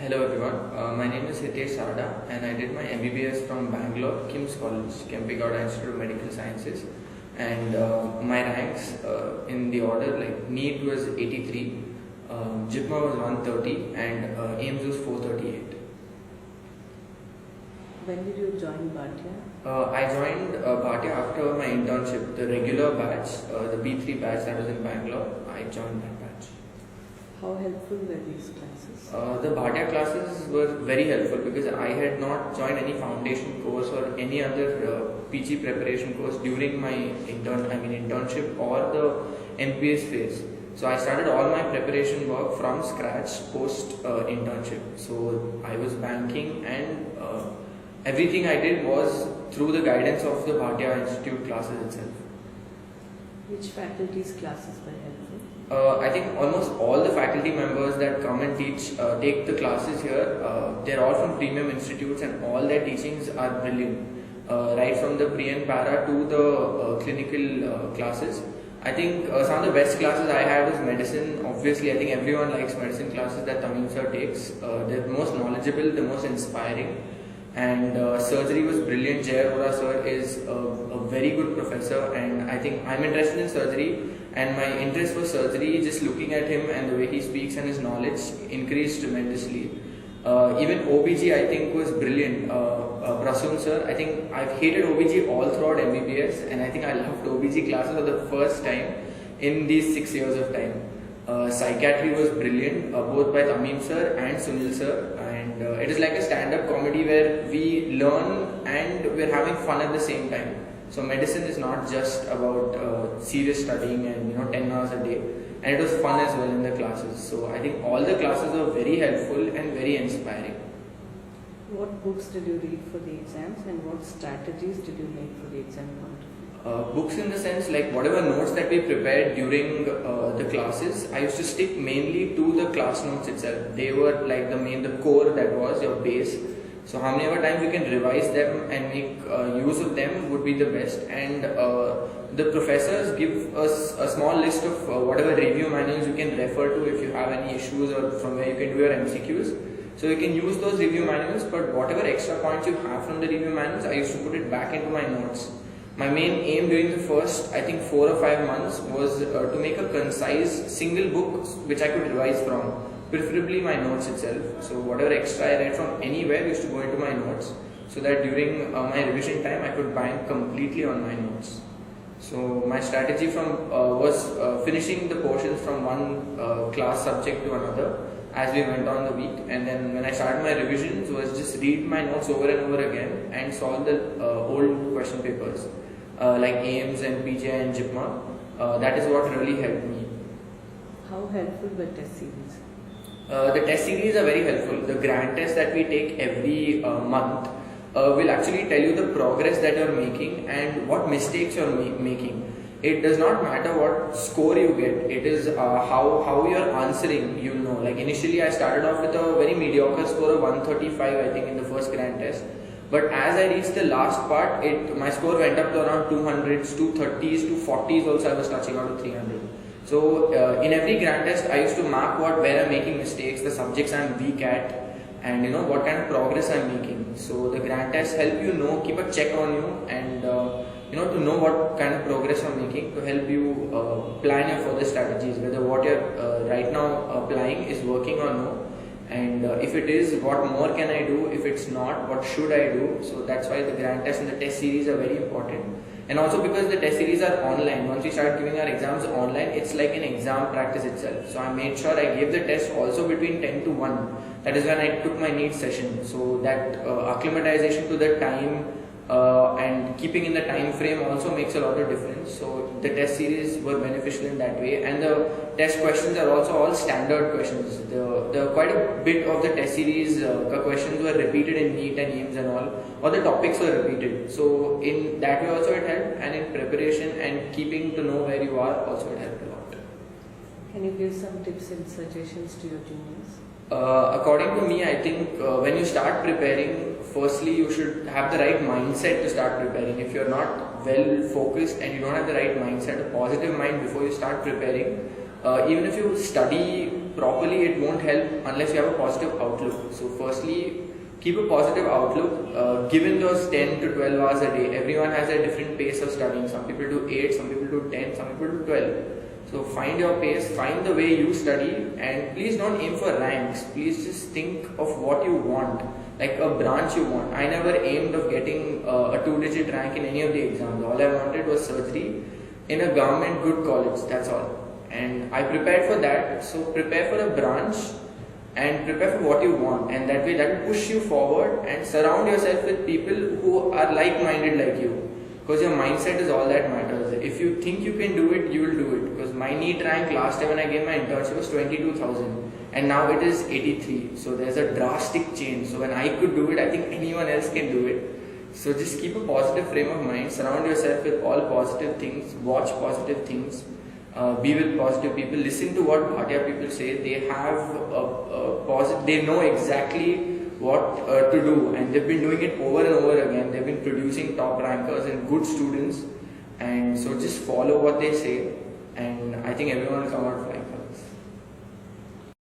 Hello everyone, my name is Hitesh Sarda and I did my MBBS from Bangalore, KIMS College, Kempegowda Institute of Medical Sciences, and my ranks in the order like NEET was 83, JIPMA was 130 and AIMS was 438. When did you join Bhatia? I joined Bhatia after my internship, the regular batch, the B3 batch that was in Bangalore. I joined that batch. How helpful were these classes? The Bhatia classes were very helpful because I had not joined any foundation course or any other PG preparation course during my internship or the MPS phase. So I started all my preparation work from scratch post internship. So I was banking and everything I did was through the guidance of the Bhatia Institute classes itself. Which faculty's classes were helpful? I think almost all the faculty members that come and teach, take the classes here, they're all from premium institutes and all their teachings are brilliant. Right from the pre and para to the clinical classes. I think some of the best classes I had was medicine. Obviously, I think everyone likes medicine classes that Tamim sir takes. They're the most knowledgeable, the most inspiring. And surgery was brilliant. Jay Arora sir is a very good professor, and I think I'm interested in surgery, and my interest for surgery, just looking at him and the way he speaks and his knowledge increased tremendously. Even OBG I think was brilliant. Prasoon sir, I think I've hated OBG all throughout MBBS, and I think I loved OBG classes for the first time in these 6 years of time. Psychiatry was brilliant, both by Tamim sir and Sunil sir, and it is like a stand-up comedy where we learn and we're having fun at the same time. So medicine is not just about serious studying and 10 hours a day, and it was fun as well in the classes. So I think all the classes were very helpful and very inspiring. What books did you read for the exams and what strategies did you make for the exam point of view? Books in the sense like whatever notes that we prepared during the classes, I used to stick mainly to the class notes itself. They were like the core that was your base. So how many ever times we can revise them and make use of them would be the best. And the professors give us a small list of whatever review manuals you can refer to if you have any issues or from where you can do your MCQs. So you can use those review manuals, but whatever extra points you have from the review manuals, I used to put it back into my notes. My main aim during the first, I think 4 or 5 months was to make a concise single book which I could revise from, preferably my notes itself. So whatever extra I read from anywhere used to go into my notes, so that during my revision time I could bank completely on my notes. So my strategy was finishing the portions from one class subject to another as we went on the week, and then when I started my revisions was just read my notes over and over again and solve the old question papers like AIMS and PJ and JIPMA. That is what really helped me. How helpful were test series? The test series are very helpful. The grand test that we take every month will actually tell you the progress that you're making and what mistakes you're making. It does not matter what score you get, it is how you're answering, Like initially I started off with a very mediocre score of 135 I think in the first grand test. But as I reached the last part, my score went up to around 200s, 230s, 240s also I was touching out to 300. So in every grand test I used to mark where I'm making mistakes, the subjects I'm weak at, and what kind of progress I'm making. So the grand tests help keep a check on you, and to know what kind of progress you're making to help you plan your further strategies, whether what you're right now applying is working or no, and if it is, what more can I do? If it's not, what should I do? So that's why the grand test and the test series are very important. And also because the test series are online, once we start giving our exams online, it's like an exam practice itself. So I made sure I gave the test also between 10 to 1. That is when I took my NEET session. So that acclimatization to the time and keeping in the time frame also makes a lot of difference. So the test series were beneficial in that way, and the test questions are also all standard questions. The quite a bit of the test series questions were repeated in NEET and AIMS and all the topics were repeated. So in that way also it helped, and in preparation and keeping to know where you are also it helped a lot. Can you give some tips and suggestions to your juniors? According to me, I think when you start preparing, firstly you should have the right mindset to start preparing. If you're not well focused and you don't have the right mindset, a positive mind before you start preparing, even if you study properly, it won't help unless you have a positive outlook. So firstly, keep a positive outlook. Given those 10 to 12 hours a day, everyone has a different pace of studying. Some people do 8, some people do 10, some people do 12. So find your pace, find the way you study, and please don't aim for ranks. Please just think of what you want, like a branch you want. I never aimed of getting a 2-digit rank in any of the exams. All I wanted was surgery in a government good college, that's all. And I prepared for that. So prepare for a branch and prepare for what you want, and that way that will push you forward, and surround yourself with people who are like-minded like you, because your mindset is all that matters. If you think you can do it, you will do it. Because my NEET rank last time when I gave my internship was 22,000 and now it is 83, so there's a drastic change. So when I could do it, I think anyone else can do it. So just keep a positive frame of mind, surround yourself with all positive things, watch positive things, be with positive people, listen to what Bhatia people say. They have they know exactly what to do, and they've been doing it over and over again. They've been producing top rankers and good students, and so just follow what they say, and I think everyone will come out fine.